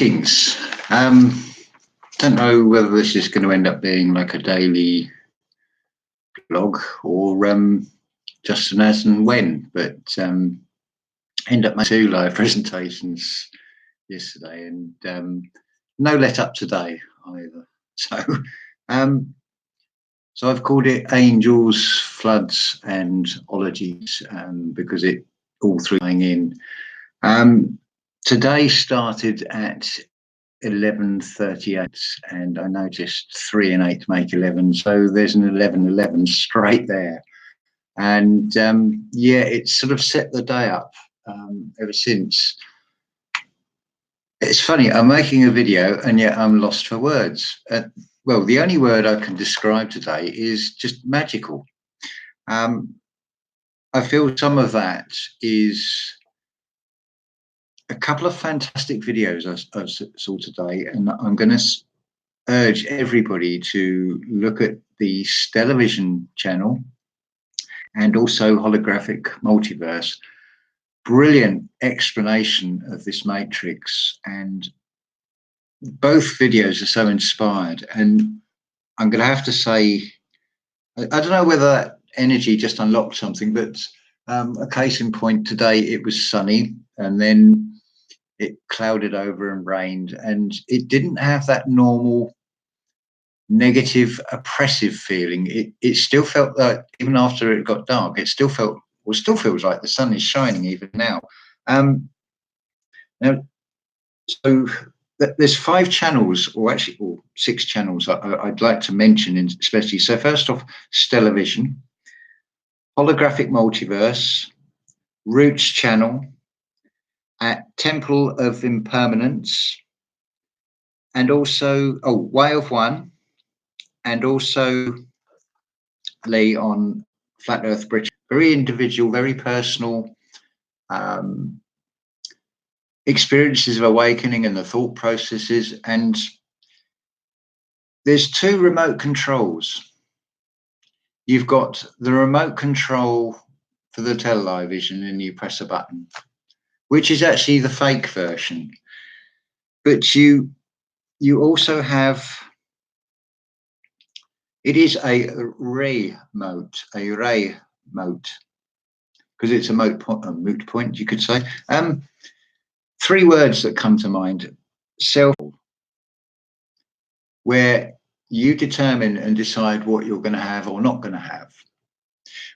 Greetings. Don't know whether this is going to end up being like a daily blog or just an as and when, but end up making 2 live presentations yesterday and no let up today either. So I've called it Angels, Floods and Ologies because it all 3 going in. Today started at 11:38 and I noticed 3 and 8 make 11, so there's an 11:11 straight there, and yeah, it's sort of set the day up ever since. It's funny, I'm making a video and yet I'm lost for words. Well, the only word I can describe today is just magical. I feel some of that is a couple of fantastic videos I saw today, and I'm going to urge everybody to look at the Juxtology channel and also Holographic Multiverse. Brilliant explanation of this matrix, and both videos are so inspired. And I'm going to have to say, I don't know whether that energy just unlocked something, but a case in point, today it was sunny and then it clouded over and rained, and it didn't have that normal negative oppressive feeling. It still felt like, even after it got dark, it still felt, or still feels like the sun is shining even now. Now, so there's 5 channels, or actually 6 channels I'd like to mention, especially. So first off, Stellar Vision, Holographic Multiverse, Roots channel, at Temple of Impermanence, and also Way of One, and also Lee on Flat Earth British. Very individual, very personal experiences of awakening and the thought processes. And there's 2 remote controls. You've got the remote control for the television and you press a button, which is actually the fake version. But you also have, it is a ray mode, because it's a moot point, you could say. 3 words that come to mind: self, where you determine and decide what you're going to have or not going to have.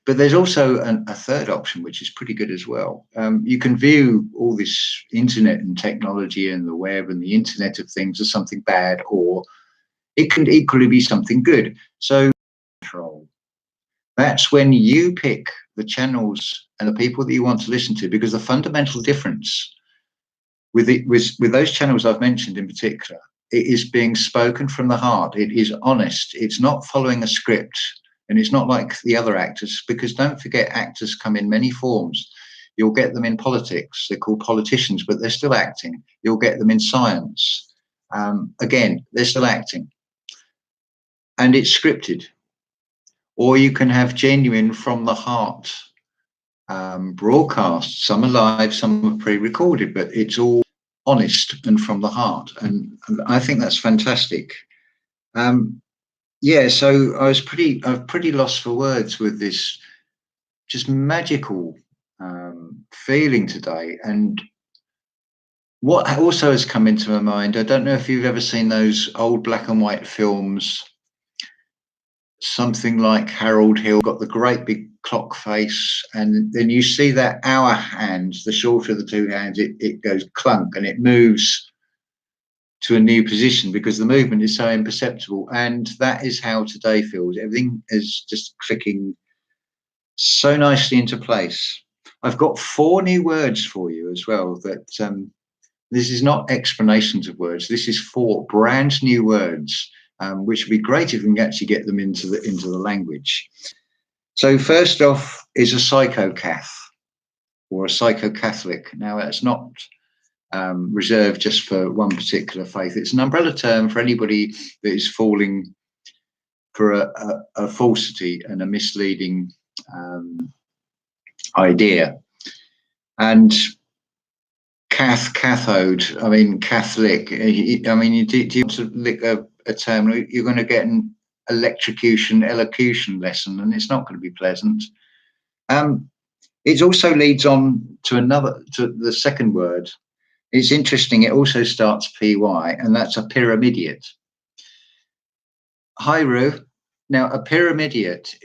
But there's also a 3rd option, which is pretty good as well. You can view all this internet and technology and the web and the internet of things as something bad, or it can equally be something good. So control. That's when you pick the channels and the people that you want to listen to, because the fundamental difference with those channels I've mentioned in particular, it is being spoken from the heart. It is honest. It's not following a script. And it's not like the other actors, because don't forget, actors come in many forms. You'll get them in politics. They're called politicians, but they're still acting. You'll get them in science. Again, they're still acting. And it's scripted. Or you can have genuine from the heart broadcasts. Some are live, some are pre-recorded, but it's all honest and from the heart. And I think that's fantastic. Yeah, so I was pretty lost for words with this just magical feeling today. And what also has come into my mind, I don't know if you've ever seen those old black and white films, something like Harold Hill, got the great big clock face, and then you see that hour hand, the shorter of the 2 hands, it goes clunk and it moves to a new position because the movement is so imperceptible. And that is how today feels. Everything is just clicking so nicely into place. I've got 4 new words for you as well, that this is not explanations of words. This is 4 brand new words, which would be great if we can actually get them into the language. So first off is a psychocath, or a psycho-Catholic. Now, that's not reserved just for one particular faith. It's an umbrella term for anybody that is falling for a falsity and a misleading idea. And cathode. I mean, Catholic. I mean, do you want to lick a term? You're going to get an elocution lesson, and it's not going to be pleasant. It also leads on to the second word. It's interesting. It also starts py, and that's a pyramidiot. Hi, Ru. Now, a pyramidiot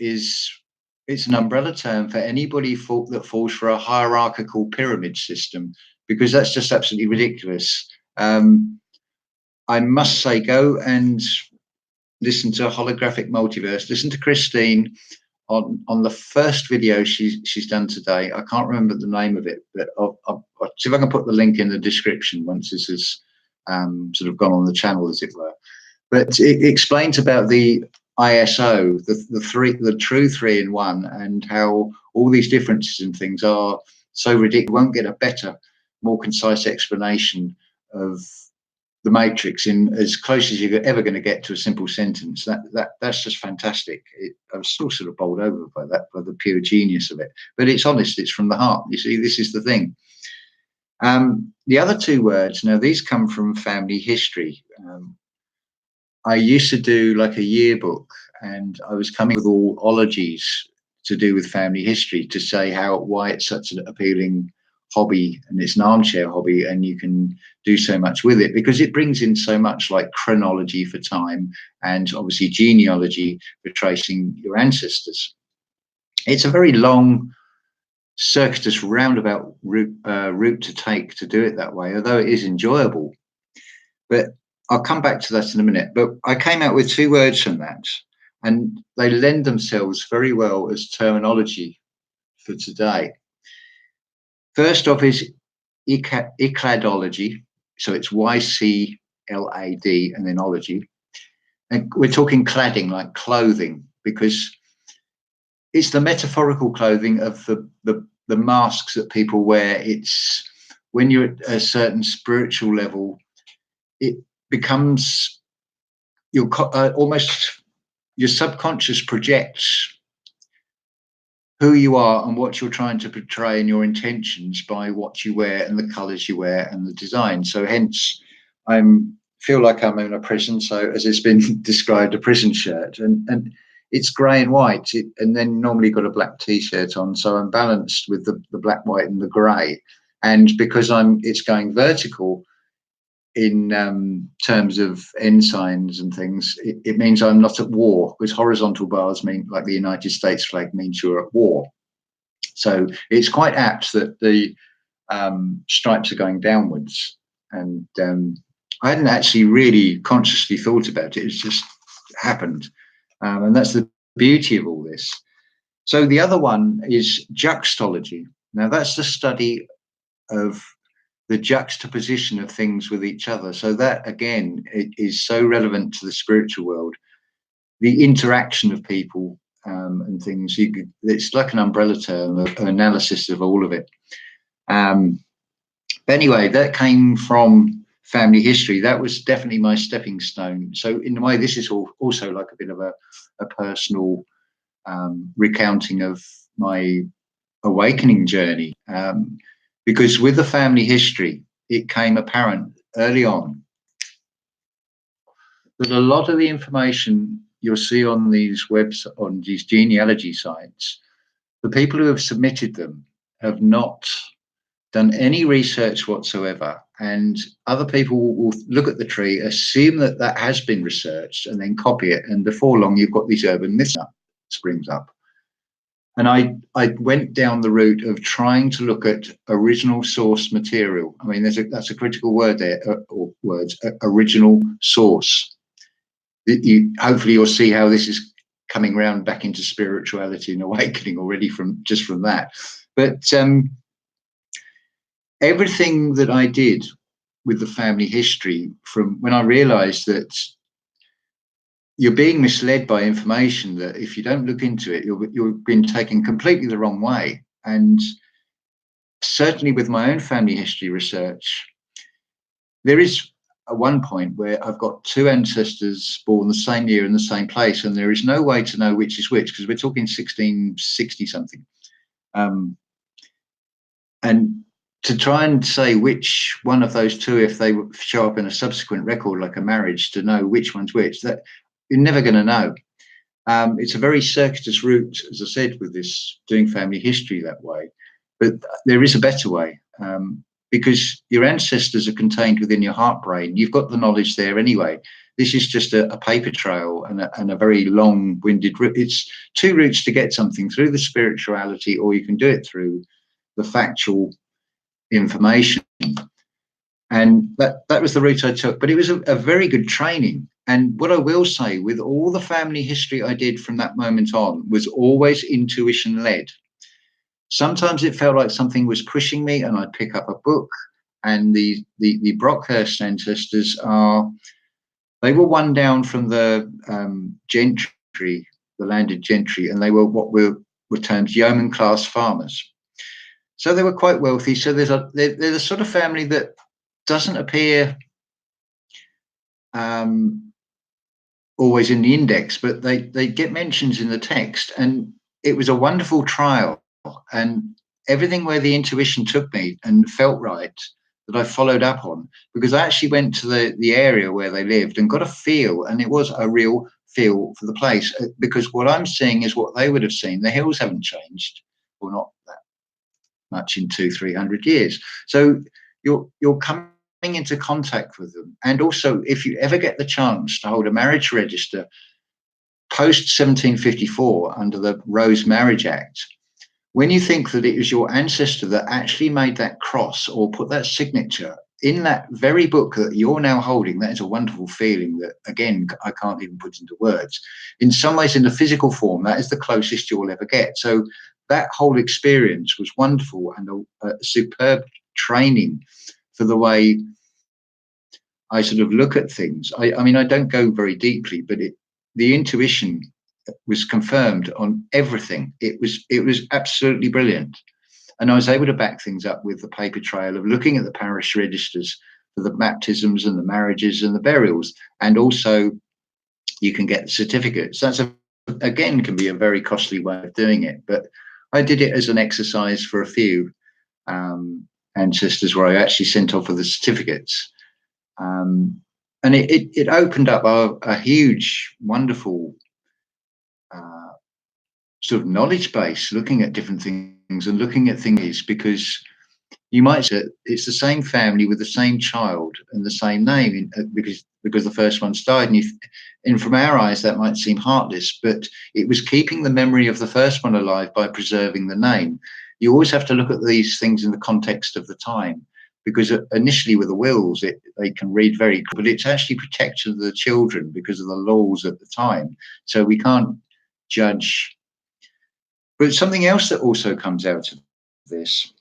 it's an umbrella term for anybody that falls for a hierarchical pyramid system, because that's just absolutely ridiculous. I must say, go and listen to Holographic Multiverse. Listen to Christine on the first video she's done today. I can't remember the name of it, but I'll see if I can put the link in the description once this has sort of gone on the channel, as it were. But it explains about the ISO, the true 3-in-1, and how all these differences and things are so ridiculous. You won't get a better, more concise explanation of the matrix in as close as you're ever going to get to a simple sentence. That's just fantastic. I was still sort of bowled over by that, by the pure genius of it. But it's honest. It's from the heart. You see, this is the thing. The other two words, now these come from family history. I used to do like a yearbook, and I was coming with all ologies to do with family history, to say why it's such an appealing hobby, and it's an armchair hobby, and you can do so much with it because it brings in so much, like chronology for time, and obviously genealogy for tracing your ancestors. It's a very long, circuitous, roundabout route to take to do it that way, although it is enjoyable. But I'll come back to that in a minute. But I came out with two words from that, and they lend themselves very well as terminology for today. First off is Ycladology. So it's Yclad and then ology. And we're talking cladding, like clothing, because it's the metaphorical clothing of the masks that people wear. It's when you're at a certain spiritual level, it becomes almost your subconscious projects who you are and what you're trying to portray and your intentions by what you wear and the colors you wear and the design. So hence I feel like I'm in a prison. So as it's been described, a prison shirt, and it's grey and white, and then normally got a black t-shirt on. So I'm balanced with the black, white and the grey. And because it's going vertical, in terms of ensigns and things, it means I'm not at war, because horizontal bars mean, like the United States flag, means you're at war. So it's quite apt that the stripes are going downwards. And I hadn't actually really consciously thought about it. It's just happened. And that's the beauty of all this. So the other one is Juxtology. Now that's the study of the juxtaposition of things with each other. So that, again, it is so relevant to the spiritual world. The interaction of people and things. It's like an umbrella term, an analysis of all of it. But anyway, that came from family history. That was definitely my stepping stone. So in a way, this is also like a bit of a personal recounting of my awakening journey. Because with the family history, it came apparent early on that a lot of the information you'll see on these genealogy sites, the people who have submitted them have not done any research whatsoever. And other people will look at the tree, assume that that has been researched, and then copy it. And before long, you've got these urban myths that springs up. And I went down the route of trying to look at original source material. I mean, that's a critical word there, or words, original source. Hopefully you'll see how this is coming round back into spirituality and awakening already from that. But everything that I did with the family history, from when I realized that you're being misled by information that if you don't look into it, you've been taken completely the wrong way. And certainly with my own family history research, there is at one point where I've got two ancestors born the same year in the same place, and there is no way to know which is which, because we're talking 1660 something. And to try and say which one of those two, if they show up in a subsequent record, like a marriage, to know which one's which, that you're never going to know. It's a very circuitous route, as I said, with this doing family history that way. But there is a better way, because your ancestors are contained within your heart brain. You've got the knowledge there anyway. This is just a paper trail and a very long-winded route. It's two routes to get something, through the spirituality, or you can do it through the factual information. And that was the route I took. But it was a very good training. And what I will say, with all the family history I did from that moment on, was always intuition led. Sometimes it felt like something was pushing me, and I'd pick up a book. And the Brockhurst ancestors they were one down from the gentry, the landed gentry, and they were what were termed yeoman class farmers. So they were quite wealthy. So they're the sort of family that doesn't appear always in the index, but they get mentions in the text. And it was a wonderful trial, and everything where the intuition took me and felt right, that I followed up on, because I actually went to the area where they lived and got a feel, and it was a real feel for the place, because what I'm seeing is what they would have seen. The hills haven't changed, or not that much, in 200-300 years. So you're coming into contact with them. And also, if you ever get the chance to hold a marriage register post 1754 under the Rose Marriage Act, when you think that it was your ancestor that actually made that cross or put that signature in that very book that you're now holding, that is a wonderful feeling that, again, I can't even put into words. In some ways, in the physical form, that is the closest you'll ever get. So that whole experience was wonderful, and a superb training for the way I sort of look at things. I mean, I don't go very deeply, but the intuition was confirmed on everything. It was absolutely brilliant. And I was able to back things up with the paper trail of looking at the parish registers for the baptisms and the marriages and the burials. And also you can get the certificates. That's again, can be a very costly way of doing it. But I did it as an exercise for a few ancestors, where I actually sent off for the certificates. And it opened up a huge, wonderful sort of knowledge base, looking at different things and looking at things, because you might say it's the same family with the same child and the same name, because the first one's died. And from our eyes, that might seem heartless, but it was keeping the memory of the first one alive by preserving the name. You always have to look at these things in the context of the time, because initially with the wills, they can read very, but it's actually protection of the children because of the laws at the time. So we can't judge. But something else that also comes out of this,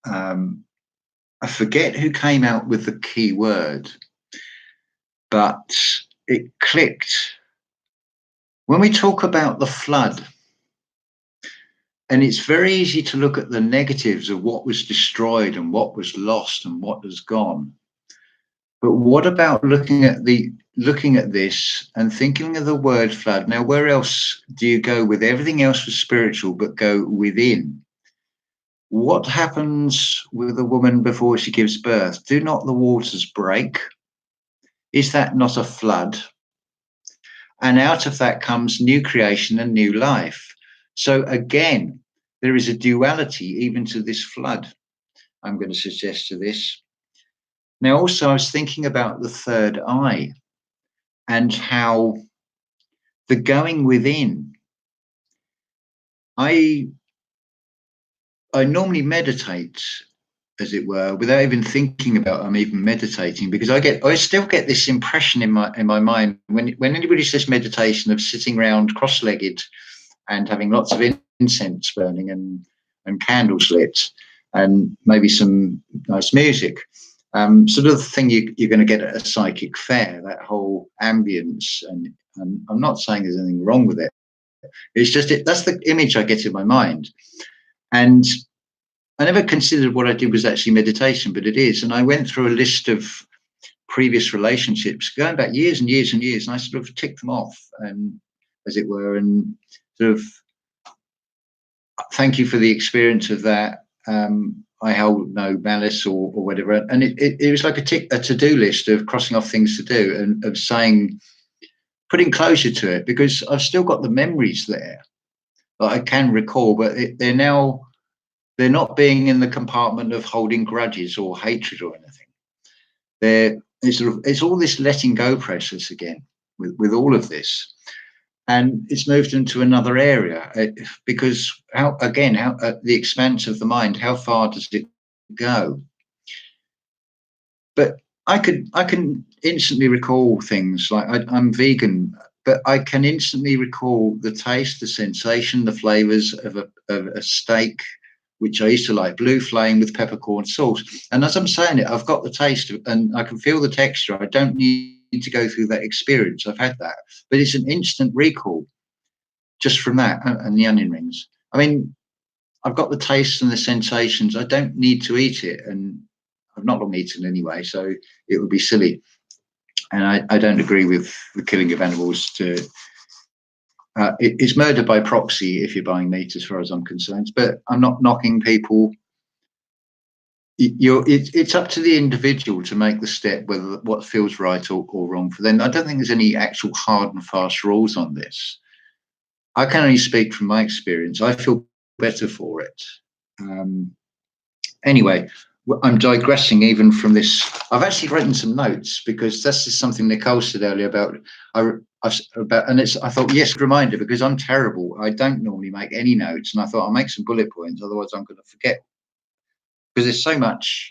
I forget who came out with the key word, but it clicked. When we talk about the flood, and it's very easy to look at the negatives of what was destroyed and what was lost and what has gone. But what about looking at this and thinking of the word flood? Now, where else do you go with everything else was spiritual, but go within? What happens with a woman before she gives birth? Do not the waters break? Is that not a flood? And out of that comes new creation and new life. So again, there is a duality even to this flood, I'm going to suggest to this. Now, also, I was thinking about the third eye and how the going within. I normally meditate, as it were, without even thinking about I'm even meditating, because I still get this impression in my mind when anybody says meditation, of sitting around cross-legged and having lots of incense burning and candles lit and maybe some nice music. Sort of the thing you're going to get at a psychic fair, that whole ambience. And I'm not saying there's anything wrong with it. It's just that's the image I get in my mind. And I never considered what I did was actually meditation, but it is. And I went through a list of previous relationships going back years and years and years, and I sort of ticked them off, and as it were, and sort of thank you for the experience of that. I hold no malice or whatever. And it was like a to-do list of crossing off things to do and of saying, putting closure to it, because I've still got the memories there that I can recall, but they're not being in the compartment of holding grudges or hatred or anything. It's all this letting go process again with all of this. And it's moved into another area because the expanse of the mind, how far does it go? But I can instantly recall things like I'm vegan, but I can instantly recall the taste, the sensation, the flavors of a steak, which I used to like, blue flame with peppercorn sauce. And as I'm saying it, I've got the taste and I can feel the texture. I don't need to go through that experience. I've had that, but it's an instant recall just from that and the onion rings. I mean, I've got the taste and the sensations. I don't need to eat it, and I've not long eaten anyway, so it would be silly. And I don't agree with the killing of animals. It's murder by proxy if you're buying meat, as far as I'm concerned. But I'm not knocking people. It's up to the individual to make the step, whether what feels right or wrong for them. I don't think there's any actual hard and fast rules on this. I can only speak from my experience. I feel better for it. Anyway, I'm digressing even from this. I've actually written some notes because this is something Nicole said earlier about. I thought, yes, reminder, because I'm terrible. I don't normally make any notes, and I thought I'll make some bullet points, otherwise I'm going to forget. Because there's so much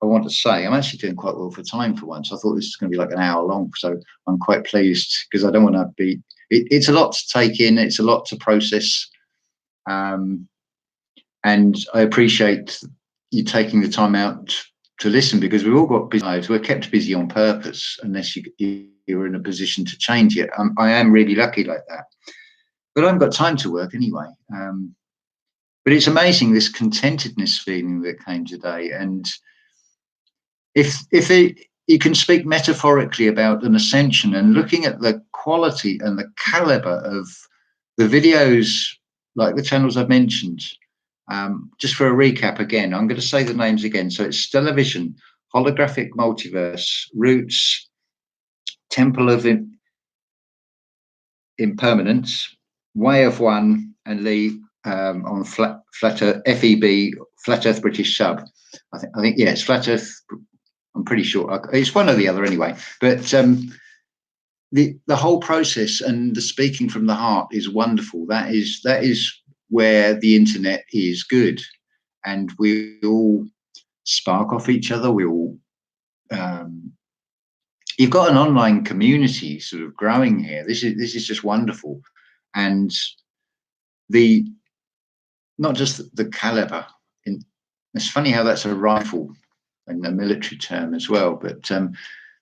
I want to say. I'm actually doing quite well for time for once. I thought this was going to be like an hour long, so I'm quite pleased because I don't want to be. It's a lot to take in. It's a lot to process, and I appreciate you taking the time out to listen, because we've all got busy lives. We're kept busy on purpose, unless you're in a position to change it. I am really lucky like that, but I haven't got time to work anyway. But it's amazing, this contentedness feeling that came today, and if you can speak metaphorically about an ascension and looking at the quality and the caliber of the videos, like the channels I've mentioned. Just for a recap again, I'm going to say the names again. So it's Stellar Vision, Holographic Multiverse, Roots, Temple of Impermanence, Way of One, and Lee on Flat Earth, FEB, Flat Earth British Sub. I think yeah, it's Flat Earth. I'm pretty sure it's one or the other anyway. But the whole process and the speaking from the heart is wonderful. That is where the internet is good, and we all spark off each other. We all you've got an online community sort of growing here. This is just wonderful, and not just the caliber. It's funny how that's a rifle and a military term as well, but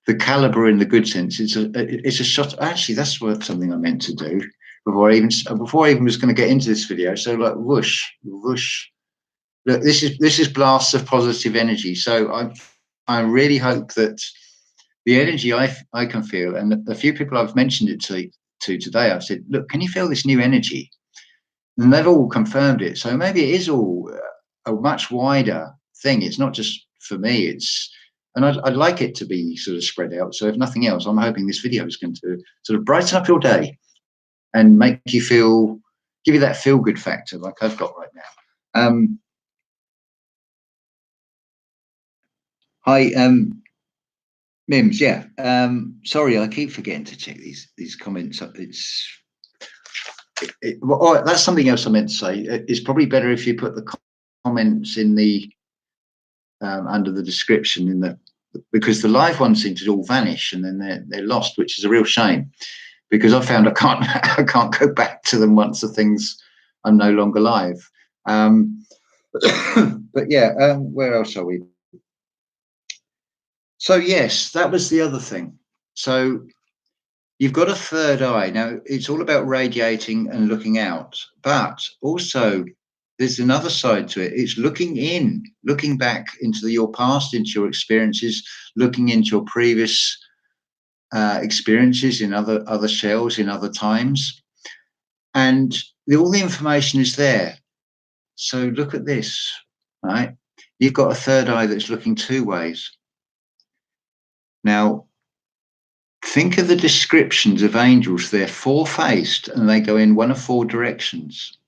the caliber in the good sense. It's a shot. Actually, that's something I meant to do before I even was going to get into this video. So like whoosh, whoosh. Look, this is blasts of positive energy. So I really hope that the energy I can feel, and a few people I've mentioned it to today, I've said, look, can you feel this new energy? And they've all confirmed it. So maybe it is all a much wider thing. It's not just for me. And I'd like it to be sort of spread out. So if nothing else, I'm hoping this video is going to sort of brighten up your day and make you give you that feel good factor like I've got right now. Hi, Mims. Yeah. Sorry, I keep forgetting to check these comments up. That's something else I meant to say. It's probably better if you put the comments in the under the description because the live ones seem to all vanish and then they're lost, which is a real shame, because I found I can't go back to them once the things I'm no longer live. But yeah, where else are we? So yes, that was the other thing. So you've got a third eye. Now it's all about radiating and looking out, but also there's another side to it. It's looking back into your past, into your experiences, looking into your previous experiences in other shells, in other times. And all the information is there. So look at this. right? You've got a third eye that's looking two ways. Now, think of the descriptions of angels. They're four-faced and they go in one of four directions.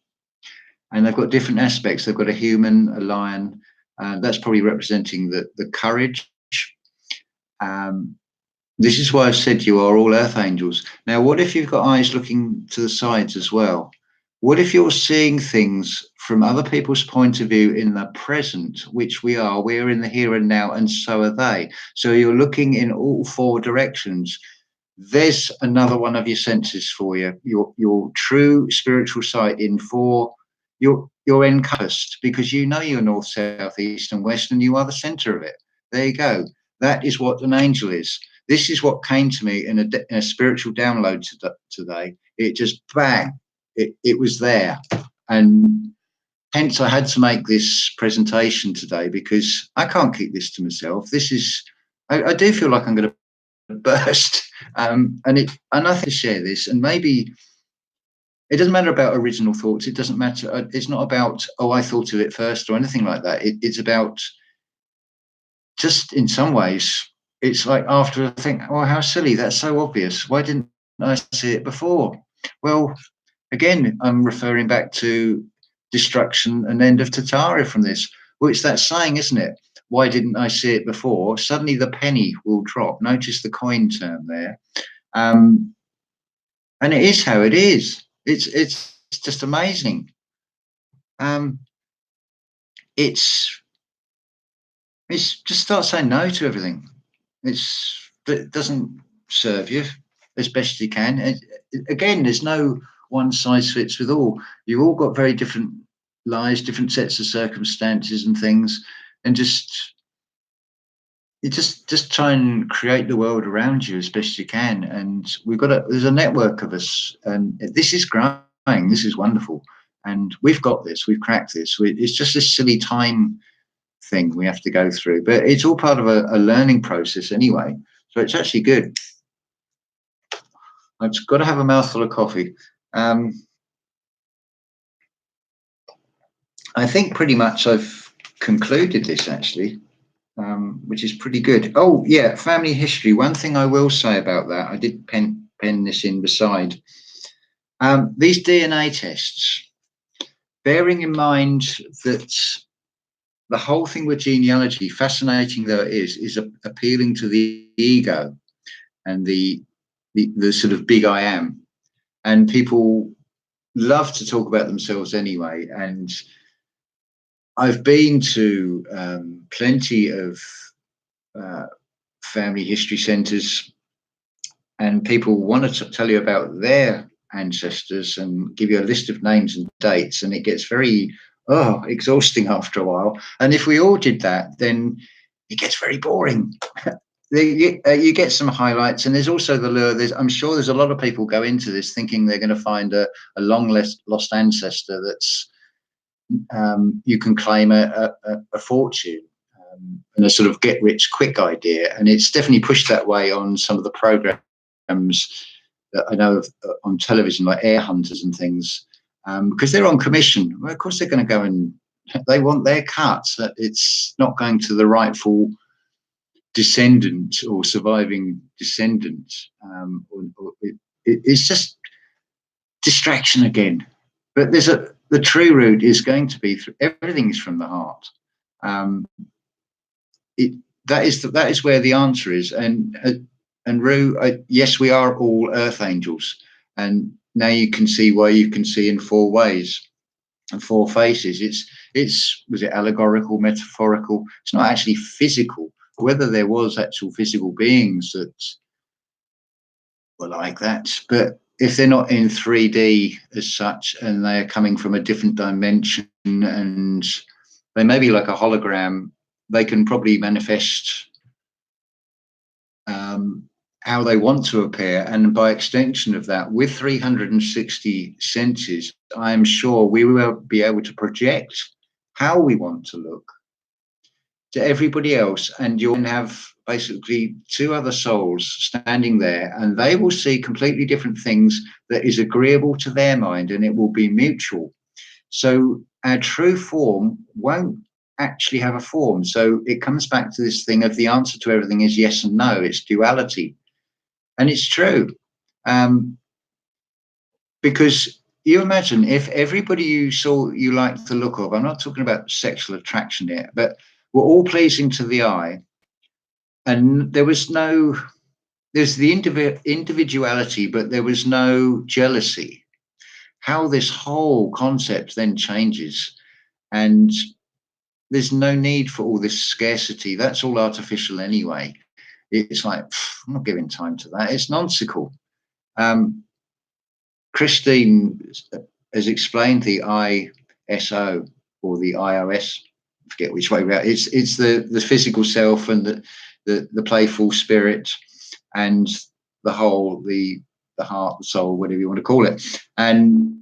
And they've got different aspects. They've got a human, a lion. That's probably representing the courage. This is why I've said you are all earth angels. Now, what if you've got eyes looking to the sides as well? What if you're seeing things from other people's point of view in the present, which we are? We're in the here and now, and so are they. So you're looking in all four directions. There's another one of your senses for you. Your true spiritual sight in four. You're encompassed because you know you're north, south, east, and west, and you are the center of it. There you go. That is what an angel is. This is what came to me in a spiritual download today. It just bang. It was there, and hence I had to make this presentation today because I can't keep this to myself. This is I do feel like I'm going to burst, and I have to share this. And maybe it doesn't matter about original thoughts. It doesn't matter. It's not about I thought of it first or anything like that. It's about just in some ways. It's like after I think, how silly. That's so obvious. Why didn't I see it before? Well, again, I'm referring back to destruction and end of Tatara from this. Well, it's that saying, isn't it? Why didn't I see it before? Suddenly the penny will drop. Notice the coin term there. And it is how it is. It's just amazing. It's just start saying no to everything. It doesn't serve you as best you can. Again, there's no one size fits with all. You've all got very different lives, different sets of circumstances and things, and just try and create the world around you as best you can. And there's a network of us, and this is growing. This is wonderful, and we've got this. We've cracked this. It's just this silly time thing we have to go through, but it's all part of a learning process anyway. So it's actually good. I've just got to have a mouthful of coffee. I think pretty much I've concluded this actually, which is pretty good. Oh yeah, family history. One thing I will say about that, I did pen this in beside. These DNA tests, bearing in mind that the whole thing with genealogy, fascinating though it is appealing to the ego and the sort of big I am. And people love to talk about themselves anyway. And I've been to plenty of family history centres, and people want to tell you about their ancestors and give you a list of names and dates, and it gets very exhausting after a while. And if we all did that, then it gets very boring. You get some highlights, and there's also the lure. I'm sure there's a lot of people go into this thinking they're going to find a long lost ancestor that's you can claim a fortune and a sort of get rich quick idea. And it's definitely pushed that way on some of the programs that I know of on television, like Air Hunters and things, because they're on commission. Well, of course, they're going to go and they want their cuts. It's not going to the rightful descendant or surviving descendant. It's just distraction again. But the true route is going to be everything is from the heart. That is where the answer is. And Rue, yes, we are all earth angels, and now you can see why you can see in four ways and four faces. It's was it allegorical, metaphorical? It's not actually physical. Whether there was actual physical beings that were like that, but if they're not in 3D as such, and they're coming from a different dimension, and they may be like a hologram, they can probably manifest how they want to appear. And by extension of that, with 360 senses, I'm sure we will be able to project how we want to look to everybody else. And you'll have basically two other souls standing there, and they will see completely different things that is agreeable to their mind, and it will be mutual. So our true form won't actually have a form. So it comes back to this thing of the answer to everything is yes and no. It's duality. And it's true. Because you imagine if everybody you saw you liked the look of, I'm not talking about sexual attraction here, but were all pleasing to the eye, and there's the individuality, but there was no jealousy. How this whole concept then changes, and there's no need for all this scarcity. That's all artificial anyway. It's like, I'm not giving time to that. It's nonsensical. Christine has explained the ISO or the IOS. I forget which way around. It's the physical self and the playful spirit and the whole, the heart, the soul, whatever you want to call it. And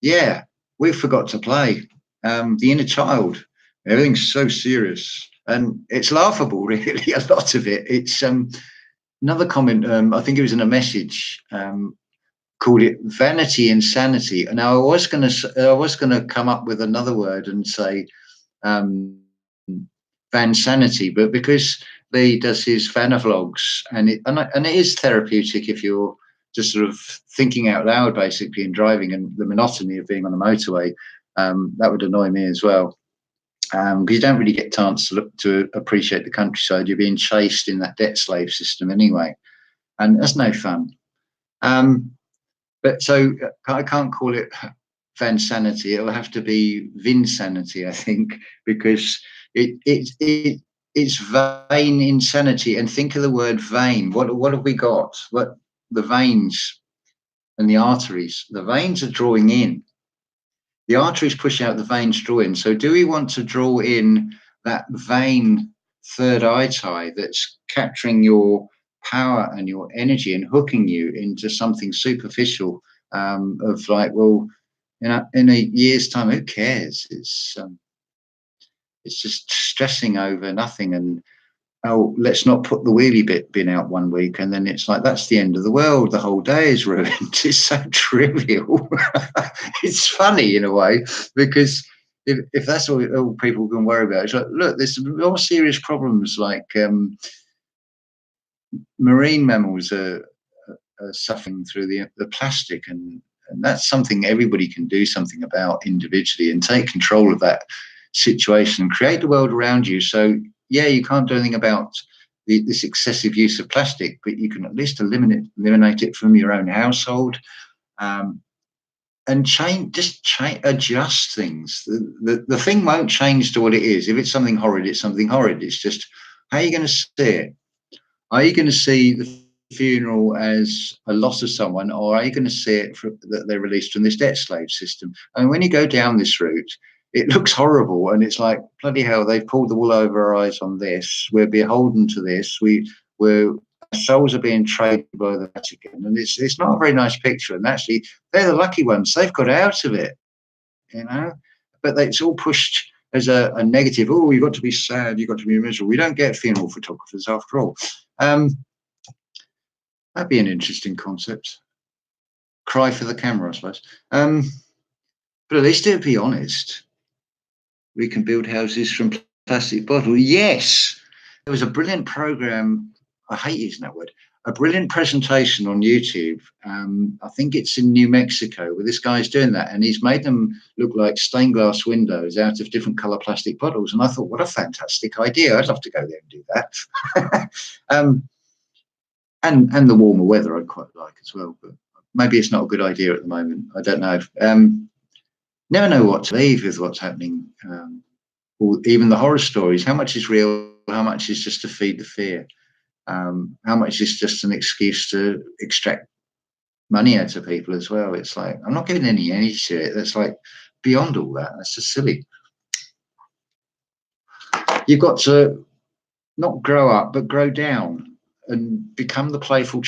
yeah, we forgot to play the inner child. Everything's so serious and it's laughable, really. A lot of it. It's another comment. I think it was in a message. Called it vanity insanity. And I was going to come up with another word and say vansanity, but because Lee does his vanavlogs and it is therapeutic if you're just sort of thinking out loud basically and driving, and the monotony of being on the motorway, that would annoy me as well. Because you don't really get a chance to appreciate the countryside. You're being chased in that debt slave system anyway, and that's no fun. But so I can't call it vansanity. It'll have to be vinsanity, I think, because it's vain insanity. And think of the word vein. What have we got? What the veins and the arteries? The veins are drawing in. The arteries push out, the veins draw in. So do we want to draw in that vein third eye tie that's capturing your power and your energy and hooking you into something superficial, of like, well, in a year's time, who cares? It's just stressing over nothing. And oh, let's not put the wheelie bin out one week, and then it's like that's the end of the world. The whole day is ruined. It's so trivial. It's funny in a way, because if that's all people can worry about, it's like, look, there's more serious problems like marine mammals are suffering through the plastic, and that's something everybody can do something about individually and take control of that situation and create the world around you. So yeah, you can't do anything about this excessive use of plastic, but you can at least eliminate it from your own household, and adjust things. The thing won't change to what it is. If it's something horrid, it's something horrid. It's just how are you going to see it? Are you going to see the funeral as a loss of someone, or are you going to see it that they're released from this debt slave system? And when you go down this route, it looks horrible, and it's like, bloody hell, they've pulled the wool over our eyes on this. We're beholden to this. Our souls are being traded by the Vatican, and it's not a very nice picture. And actually, they're the lucky ones. They've got out of it, But it's all pushed as a negative. Oh, you've got to be sad. You've got to be miserable. We don't get funeral photographers after all. That'd be an interesting concept. Cry for the camera, I suppose. But at least it'd be honest. We can build houses from plastic bottles. Yes, there was a brilliant program. I hate using that word. A brilliant presentation on YouTube. I think it's in New Mexico, where this guy's doing that, and he's made them look like stained glass windows out of different color plastic bottles. And I thought, what a fantastic idea! I'd love to go there and do that. And the warmer weather I'd quite like as well, but maybe it's not a good idea at the moment. I don't know. Never know what to believe with what's happening, or even the horror stories. How much is real? How much is just to feed the fear? How much is just an excuse to extract money out of people as well? It's like, I'm not giving any energy to it. That's like beyond all that. That's just silly. You've got to not grow up, but grow down and become the playful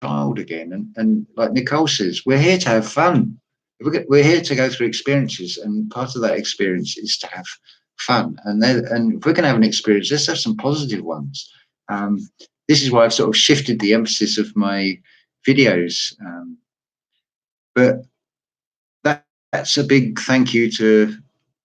child again. And like Nicole says, we're here to have fun. We're here to go through experiences, and part of that experience is to have fun. And if we're going to have an experience, let's have some positive ones. This is why I've sort of shifted the emphasis of my videos. But that's a big thank you to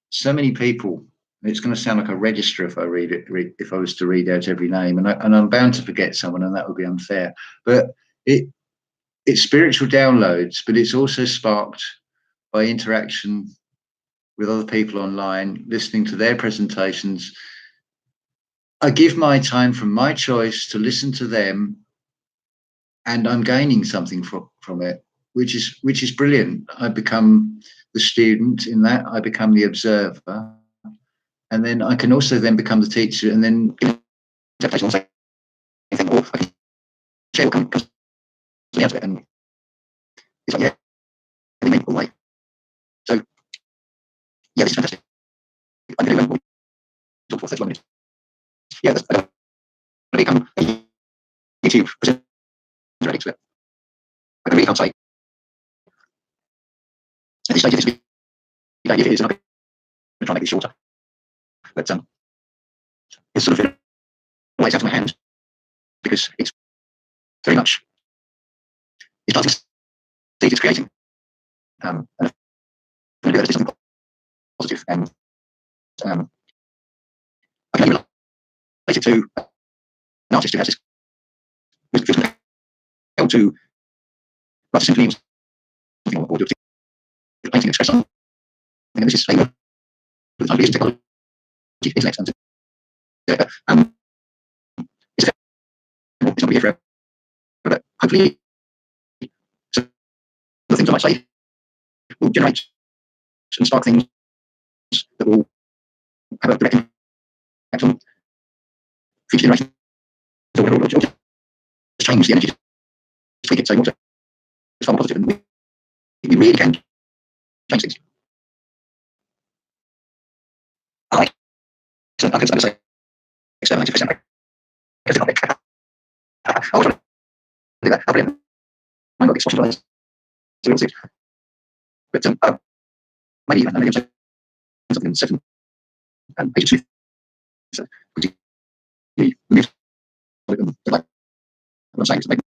so many people It's going to sound like a register if I read it. If I was to read out every name, and I'm bound to forget someone, and that would be unfair. But it's spiritual downloads, but it's also sparked by interaction with other people online, listening to their presentations. I give my time from my choice to listen to them, and I'm gaining something from it, which is brilliant. I become the student in that. I become the observer, and then I can also then become the teacher, and then interpretation also. I think, I can share what comes out of it, and it's like, yeah, they make it all the way. So yeah, this is fantastic. I'm going to talk for 31 minutes. Yeah, I don't become a YouTube presenter expert. I really can't say at this stage of this video if it is, and I'm going to try and make it shorter. But it's sort of ways out of my hands because it's very much it's starting to see it's creating. And I'm going to do that as something positive, and I can relate it to an artist who has this able to write a symphony or something, or do a painting express something. And this is with the time using technology, internet, and it's not going to be here forever, but hopefully some of the things I might say will generate and spark things that will have a direct impact on future generations, or just change the energy, tweak it so it's far more positive, and we really can change things. I can say external 90%. I was trying to do that. I'll put in my book, so we'll see. But maybe even something 7 and page 2. So we moved like what I'm saying is maybe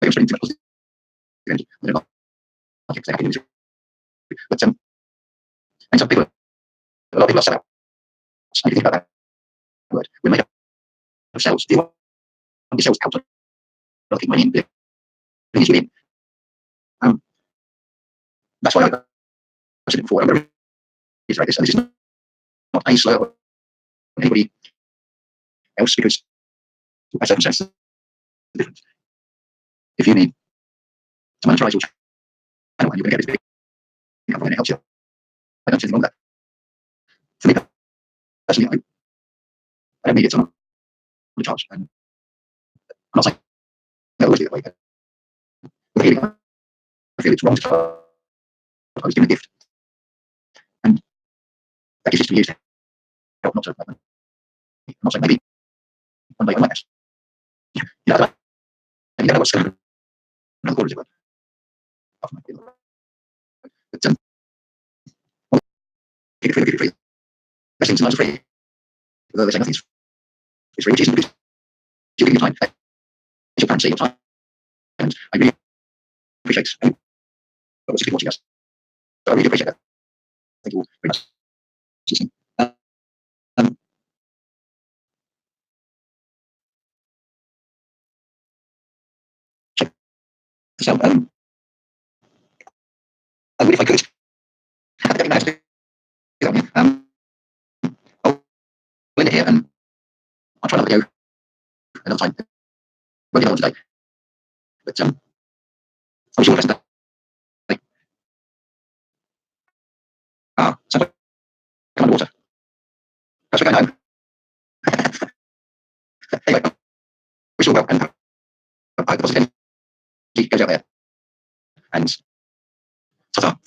I'm starting to positive energy. I don't know. I think exactly. But and some people, a lot of people are set out. So you think about that word. We made up ourselves. Do you want yourselves out of looking money in? Bring it in. That's why I said it before. I'm going to reiterate this, and this is not a slur on anybody else, because my circumstances are different. If you need to monetize your channel and you're going to get this big income and it helps you, I don't see anything wrong with that. For me personally, I don't need it to charge. And I'm not saying I always do that way, but I feel it's wrong to charge. I was given a gift, and that gift is to be used to help, not to make money. I'm not saying maybe one day I might ask. You know, you don't know what's going to happen. Another quarter is it, but keep it free. Best things in life are free. Although they say nothing's free, which isn't, because you're giving your time. It's your currency, your time. And I really appreciate what's people watching us. So I really appreciate that. Thank you all very much for listening. So, I would, if I could, have a nice I'll end it here, and I'll try another video another time. Won't get on today. But I wish you all the best. Sounds like I'm underwater. That's we're going home. Anyway, wish you all well, and I hope the positive energy goes out there. And ta-ta.